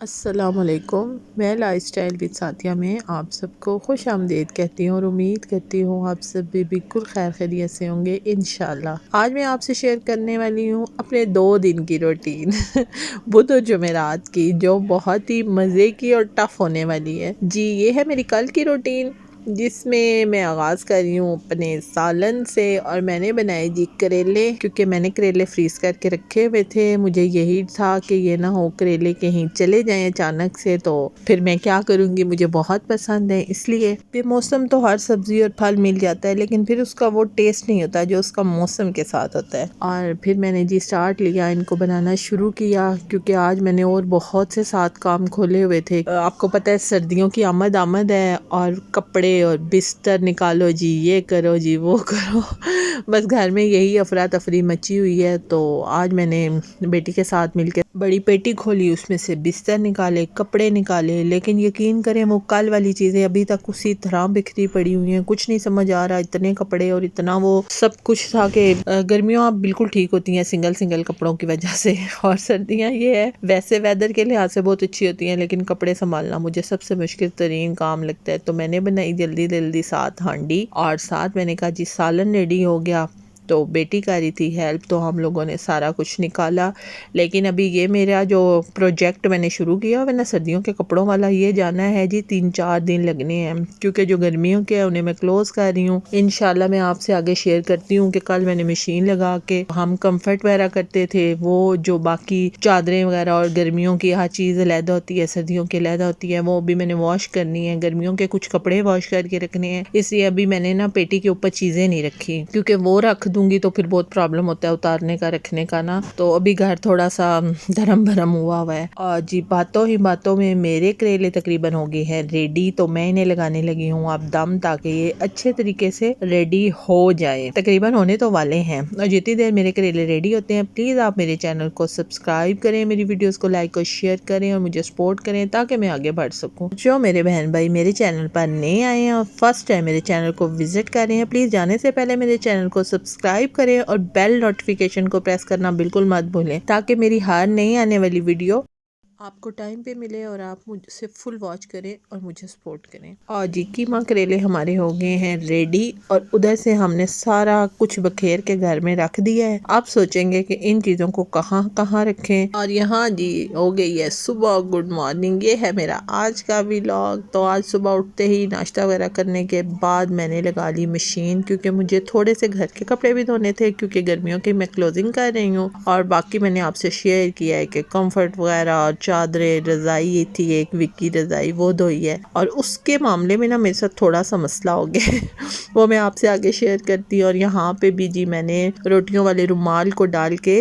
अस्सलामुअलैकुम। मैं lifestyle with साथिया में आप सबको खुश आमदीद कहती हूँ और उम्मीद करती हूँ आप सब भी बिल्कुल खैर खैरियत से होंगे इंशाल्लाह। आज मैं आपसे शेयर करने वाली हूँ अपने 2 दिन की रूटीन बुध और जुमेरात की, जो बहुत ही मज़े की और टफ़ होने वाली है। जी, ये है मेरी कल की रूटीन, जिसमें मैं आगाज़ कर रही हूँ अपने सालन से। और मैंने बनाए जी करेले, क्योंकि मैंने करेले फ्रीज़ करके रखे हुए थे। मुझे यही था कि ये ना हो करेले कहीं चले जाएं अचानक से, तो फिर मैं क्या करूँगी। मुझे बहुत पसंद है, इसलिए बेमौसम तो हर सब्ज़ी और फल मिल जाता है, लेकिन फिर उसका वो टेस्ट नहीं होता जो उसका मौसम के साथ होता है। और फिर मैंने जी स्टार्ट लिया, इनको बनाना शुरू किया, क्योंकि आज मैंने और बहुत से साथ काम खोले हुए थे। आपको पता है सर्दियों की आमद है, और कपड़े और बिस्तर निकालो जी, ये करो जी, वो करो बस घर में यही अफरा तफरी मची हुई है। तो आज मैंने बेटी के साथ मिलकर बड़ी पेटी खोली, उसमें से बिस्तर निकाले, कपड़े निकाले, लेकिन यकीन करें वो कल वाली चीज़ें अभी तक उसी तरह बिखरी पड़ी हुई हैं। कुछ नहीं समझ आ रहा, इतने कपड़े और इतना वो सब कुछ था कि गर्मियों आप बिल्कुल ठीक होती हैं सिंगल सिंगल कपड़ों की वजह से और सर्दियाँ ये है वैसे वेदर के लिहाज से बहुत अच्छी होती हैं, लेकिन कपड़े संभालना मुझे सबसे मुश्किल तरीन काम लगता है। तो मैंने बनाई जल्दी जल्दी 7 हांडी, और साथ मैंने कहा जी सालन रेडी हो गया। तो बेटी कर रही थी हेल्प, तो हम लोगों ने सारा कुछ निकाला। लेकिन अभी ये मेरा जो प्रोजेक्ट मैंने शुरू किया वरना सर्दियों के कपड़ों वाला, ये जाना है जी 3-4 दिन लगने हैं, क्योंकि जो गर्मियों के हैं उन्हें मैं क्लोज़ कर रही हूँ। इंशाल्लाह मैं आपसे आगे शेयर करती हूँ कि कल मैंने मशीन लगा के हम कंफर्ट वगैरह करते थे, वो जो बाकी चादरें वगैरह और गर्मियों की हर चीज़ अलहदा होती है, सर्दियों की अलहदा होती है, वो भी मैंने वॉश करनी है। गर्मियों के कुछ कपड़े वॉश करके रखने हैं, इसलिए अभी मैंने ना पेटी के ऊपर चीज़ें नहीं रखी, क्योंकि वो रख दूंगी तो फिर बहुत प्रॉब्लम होता है उतारने का रखने का ना। तो अभी घर थोड़ा सा धर्म भरम हुआ है। और जी बातों ही बातों में मेरे करेले तकरीबन हो गए हैं रेडी, तो मैं इन्हें लगाने लगी हूँ अब दम, ताकि ये अच्छे तरीके से रेडी हो जाए। तकरीबन होने तो वाले हैं, और जितनी देर मेरे करेले रेडी होते हैं प्लीज़ आप मेरे चैनल को सब्सक्राइब करें, मेरी वीडियोस को लाइक और शेयर करें, और मुझे सपोर्ट करें ताकि मैं आगे बढ़ सकूं। जो मेरे बहन भाई मेरे चैनल पर नए आए हैं और फर्स्ट टाइम मेरे चैनल को विजिट कर रहे हैं, प्लीज़ जाने से पहले मेरे चैनल को सब्सक्राइब करें और बेल नोटिफिकेशन को प्रेस करना बिल्कुल मत भूलें, ताकि मेरी हर नई आने वाली वीडियो आपको टाइम पे मिले और आप मुझसे फुल वॉच करें और मुझे सपोर्ट करें। और जी कीमा करेले हमारे हो गए हैं रेडी, और उधर से हमने सारा कुछ बखेर के घर में रख दिया है। आप सोचेंगे कि इन चीज़ों को कहाँ कहाँ रखें, और यहाँ जी हो गई है सुबह। गुड मॉर्निंग, ये है मेरा आज का व्लॉग। तो आज सुबह उठते ही नाश्ता वगैरह करने के बाद मैंने लगा ली मशीन, क्योंकि मुझे थोड़े से घर के कपड़े भी धोने थे, क्योंकि गर्मियों की मैं क्लोजिंग कर रही हूँ। और बाकी मैंने आपसे शेयर किया है कि कंफर्ट वगैरह और चादरें, रज़ाई थी एक विक्की रज़ाई, वो धोई है। और उसके मामले में ना मेरे साथ थोड़ा सा मसला हो गया वो मैं आपसे आगे शेयर करती हूँ। और यहाँ पे भी जी मैंने रोटियों वाले रुमाल को डाल के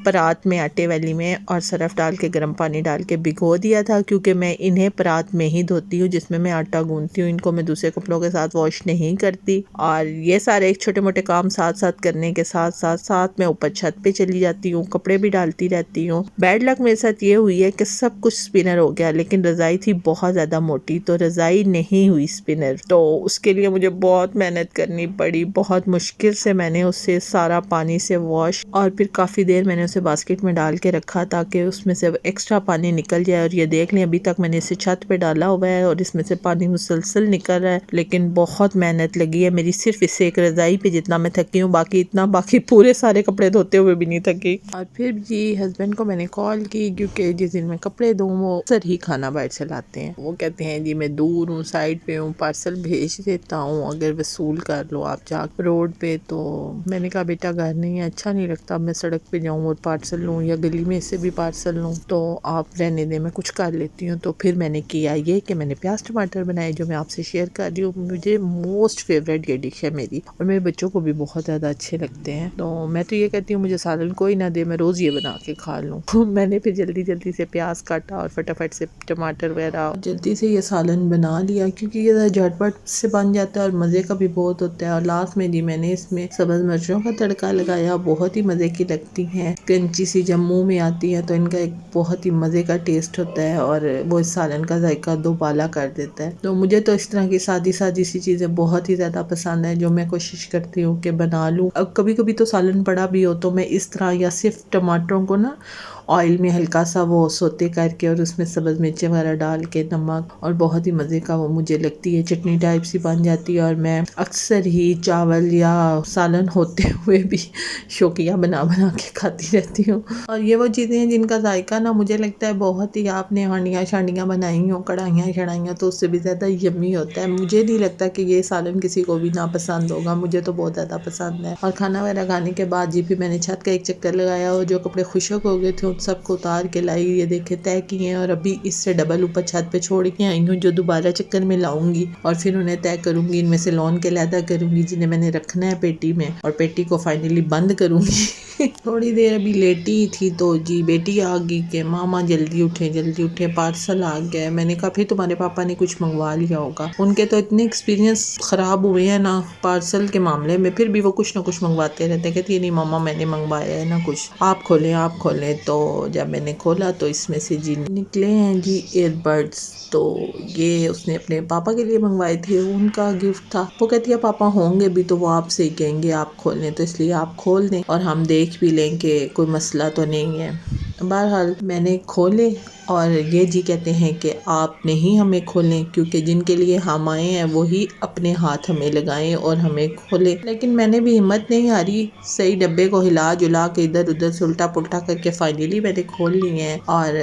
परात में आटे वाली में और सरफ डाल के गर्म पानी डाल के भिगो दिया था, क्योंकि मैं इन्हें परात में ही धोती हूँ जिसमें मैं आटा गूंथती हूँ। इनको मैं दूसरे कपड़ों के साथ वॉश नहीं करती। और ये सारे एक छोटे मोटे काम साथ साथ करने के साथ साथ मैं ऊपर छत पे चली जाती हूँ, कपड़े भी डालती रहती हूँ। बैड लक मेरे साथ ये हुई है कि सब कुछ स्पिनर हो गया, लेकिन रज़ाई थी बहुत ज़्यादा मोटी, तो रज़ाई नहीं हुई स्पिनर। तो उसके लिए मुझे बहुत मेहनत करनी पड़ी, बहुत मुश्किल से मैंने उससे सारा पानी से वॉश, और फिर काफ़ी देर मैंने उसे बास्केट में डाल के रखा ताकि उसमें से एक्स्ट्रा पानी निकल जाए। और ये देख लें अभी तक मैंने इसे छत पे डाला हुआ है और इसमें से पानी मुसलसल निकल रहा है, लेकिन बहुत मेहनत लगी है मेरी सिर्फ इस एक रज़ाई पे जितना मैं थकी हूँ, बाकी पूरे सारे कपड़े धोते हुए भी नहीं थकी। और फिर जी हस्बैंड को मैंने कॉल की, क्योंकि जिस दिन मैं कपड़े दूँ वो अक्सर ही खाना बाहर से लाते हैं। वो कहते हैं जी मैं दूर हूँ, साइड पे हूँ, पार्सल भेज देता हूँ अगर वसूल कर लो आप जा रोड पे। तो मैंने कहा बेटा घर नहीं है, अच्छा नहीं लगता मैं सड़क पे जाऊँ और पार्सल लूँ, या गली में से भी पार्सल लूँ, तो आप रहने दें मैं कुछ कर लेती हूँ। तो फिर मैंने किया ये कि मैंने प्याज टमाटर बनाए, जो मैं आपसे शेयर कर रही हूँ। मुझे मोस्ट फेवरेट ये डिश है मेरी, और मेरे बच्चों को भी बहुत ज़्यादा अच्छे लगते हैं। तो मैं तो ये कहती हूँ मुझे सालन कोई ना दे, मैं रोज़ ये बना के खा लूँ मैंने फिर जल्दी जल्दी से प्याज काटा और फटाफट से टमाटर वगैरह जल्दी से ये सालन बना लिया, क्योंकि ये झटपट से बन जाता है और मज़े का भी बहुत होता है। और लास्ट में जी मैंने इसमें सब्ज़ मिर्चों का तड़का लगाया, बहुत ही मज़े की लगती हैं, क्रंची सी जब मुँह में आती है तो इनका एक बहुत ही मज़े का टेस्ट होता है, और वो इस सालन का जायका दोबाला कर देता है। तो मुझे तो इस तरह की सादी सादी सी चीज़ें बहुत ही ज़्यादा पसंद है, जो मैं कोशिश करती हूँ कि बना लूँ। अब कभी कभी तो सालन पड़ा भी हो तो मैं इस तरह या सिर्फ टमाटरों को ना ऑयल में हल्का सा वो सोते करके और उसमें सब्ज़ मिर्चें वगैरह डाल के नमक, और बहुत ही मज़े का वो मुझे लगती है चटनी टाइप सी बन जाती है। और मैं अक्सर ही चावल या सालन होते हुए भी शौकिया बना बना के खाती रहती हूँ। और ये वो चीज़ें हैं जिनका जायका ना मुझे लगता है बहुत ही, आपने हांडियाँ शांडियाँ बनाई हो, कढ़ाइयाँ शढ़ाइयाँ, तो उससे भी ज़्यादा यम्मी होता है। मुझे नहीं लगता कि ये सालन किसी को भी ना पसंद होगा, मुझे तो बहुत ज़्यादा पसंद है। और खाना वगैरह खाने के बाद जी फिर मैंने छत का एक चक्कर लगाया और जो कपड़े खुशक हो गए थे उन सबको उतार के लाई, ये देखे तय किए हैं, और अभी इससे डबल ऊपर छत पे छोड़ के आई हूँ जो दोबारा चक्कर में लाऊंगी और फिर उन्हें तय करूंगी। इनमें से लॉन के लैदा करूंगी जिन्हें मैंने रखना है पेटी में, और पेटी को फाइनली बंद करूंगी। थोड़ी देर अभी लेटी थी तो जी बेटी आ गई कि मामा जल्दी उठे, पार्सल आ गया है। मैंने कहा फिर तुम्हारे पापा ने कुछ मंगवा लिया होगा। उनके तो इतने एक्सपीरियंस ख़राब हुए हैं ना पार्सल के मामले में, फिर भी वो कुछ ना कुछ मंगवाते रहते हैं। कहती है नहीं मामा मैंने मंगवाया है ना कुछ, आप खोलें। तो जब मैंने खोला तो इसमें से जी निकले हैं जी ईयरबड्स। तो ये उसने अपने पापा के लिए मंगवाए थे, उनका गिफ्ट था। वो कहती है पापा होंगे भी तो वो आपसे ही कहेंगे आप खोलें, तो इसलिए आप खोल दें और हम देख भी लें कि कोई मसला तो नहीं है। बहरहाल मैंने खोले और ये जी कहते हैं कि आप नहीं हमें खोलें, क्योंकि जिनके लिए हम आए हैं वही अपने हाथ हमें लगाएं और हमें खोलें। लेकिन मैंने भी हिम्मत नहीं हारी, सही डब्बे को हिला जुला के इधर उधर से उल्टा पुल्टा करके फाइनली मैंने खोल लिए हैं। और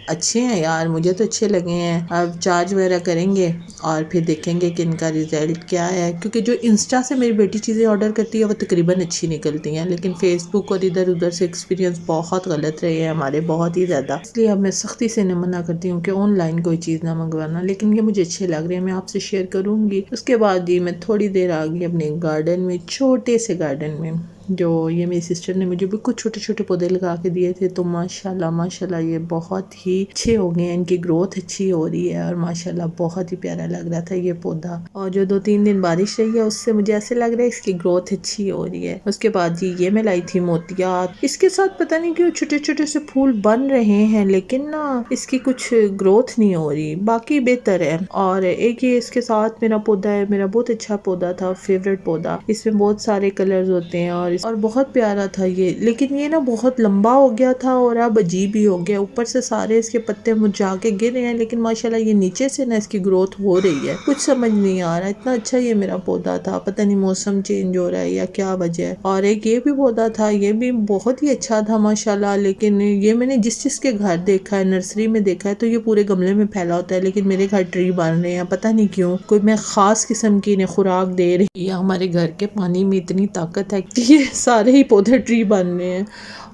अच्छे हैं यार, मुझे तो अच्छे लगे हैं। अब चार्ज वगैरह करेंगे और फिर देखेंगे कि इनका रिज़ल्ट क्या है, क्योंकि जो इंस्टा से मेरी बेटी चीज़ें ऑर्डर करती है वो तकरीबन अच्छी निकलती हैं, लेकिन फेसबुक और इधर उधर से एक्सपीरियंस बहुत गलत रहे हैं हमारे, बहुत ही ज़्यादा। इसलिए अब मैं सख्ती से न मना करती हूँ कि ऑनलाइन कोई चीज़ ना मंगवाना, लेकिन ये मुझे अच्छे लग रहे हैं, मैं आपसे शेयर करूँगी। उसके बाद जी मैं थोड़ी देर आ गई अपने गार्डन में, छोटे से गार्डन में, जो ये मेरी सिस्टर ने मुझे बिल्कुल छोटे छोटे पौधे लगा के दिए थे। तो माशाल्लाह ये बहुत ही अच्छे हो गए हैं, इनकी ग्रोथ अच्छी हो रही है और माशाल्लाह बहुत ही प्यारा लग रहा था ये पौधा। और जो 2-3 दिन बारिश रही है उससे मुझे ऐसे लग रहा है इसकी ग्रोथ अच्छी हो रही है। उसके बाद जी ये मैं लाई थी मोतियात, इसके साथ पता नहीं क्यों छोटे छोटे से फूल बन रहे हैं, लेकिन ना इसकी कुछ ग्रोथ नहीं हो रही, बाकी बेहतर है। और एक ये इसके साथ मेरा पौधा है, मेरा बहुत अच्छा पौधा था, फेवरेट पौधा। इसमें बहुत सारे कलर्स होते हैं और बहुत प्यारा था ये, लेकिन ये ना बहुत लंबा हो गया था और अब अजीब ही हो गया। ऊपर से सारे इसके पत्ते मुरझा के गिर रहे हैं, लेकिन माशाल्लाह ये नीचे से ना इसकी ग्रोथ हो रही है। कुछ समझ नहीं आ रहा, इतना अच्छा ये मेरा पौधा था, पता नहीं मौसम चेंज हो रहा है या क्या वजह है। और एक ये भी पौधा था, ये भी बहुत ही अच्छा था माशाल्लाह, लेकिन ये मैंने जिसके घर देखा है, नर्सरी में देखा है, तो ये पूरे गमले में फैला होता है, लेकिन मेरे घर ट्री बन रहे हैं, पता नहीं क्यों, कोई मैं खास किस्म की इन्हें खुराक दे रही है। हमारे घर के पानी में इतनी ताकत है कि ये सारे ही पौधे ट्री बन रहे हैं।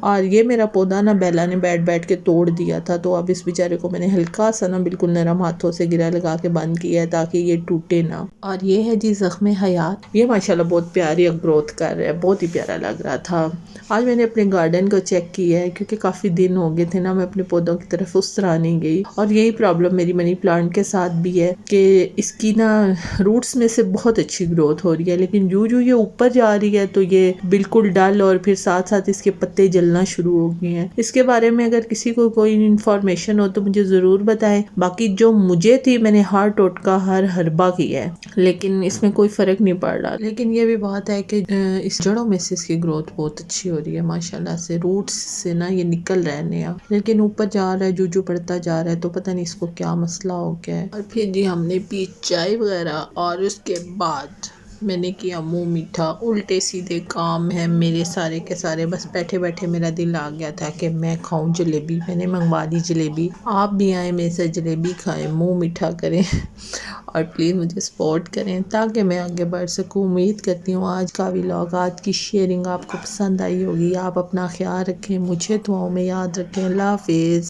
और ये मेरा पौधा ना बेला ने बैठ बैठ के तोड़ दिया था, तो अब इस बेचारे को मैंने हल्का सा ना बिल्कुल नरम हाथों से गिरा लगा के बंद किया है ताकि ये टूटे ना। और ये है जी ज़ख्म हयात, ये माशाल्लाह बहुत प्यारी ग्रोथ कर रहा है, बहुत ही प्यारा लग रहा था। आज मैंने अपने गार्डन को चेक किया है, क्योंकि काफ़ी दिन हो गए थे ना मैं अपने पौधों की तरफ उस तरह नहीं गई। और यही प्रॉब्लम मेरी मनी प्लांट के साथ भी है कि इसकी ना रूट्स में से बहुत अच्छी ग्रोथ हो रही है, लेकिन जो ये ऊपर जा रही है तो ये बिल्कुल डल, और फिर साथ साथ इसके पत्ते जलना शुरू हो गए हैं। इसके बारे में अगर किसी को कोई इन्फॉर्मेशन हो तो मुझे ज़रूर बताएं। बाकी जो मुझे थी मैंने हर टोटका हर हरबा किया है, लेकिन इसमें कोई फ़र्क नहीं पड़ रहा। लेकिन ये भी बात है कि इस जड़ों में से इसकी ग्रोथ बहुत अच्छी हो रही है माशाल्लाह से, रूट्स से ना ये निकल रहे हैं नया, लेकिन ऊपर जा रहा है, जो बढ़ता जा रहा है, तो पता नहीं इसको क्या मसला हो गया है। और फिर जी हमने पी चाय वगैरह, और उसके बाद मैंने किया मुंह मीठा। उल्टे सीधे काम है मेरे सारे के सारे, बस बैठे बैठे मेरा दिल आ गया था कि मैं खाऊं जलेबी। मैंने मंगवा दी जलेबी, आप भी आए मेरे से जलेबी खाएं, मुंह मीठा करें और प्लीज़ मुझे सपोर्ट करें ताकि मैं आगे बढ़ सकूं। उम्मीद करती हूँ आज का व्लॉग, आज की शेयरिंग आपको पसंद आई होगी। आप अपना ख्याल रखें, मुझे दुआओं में याद रखें। अल्लाह हाफिज़।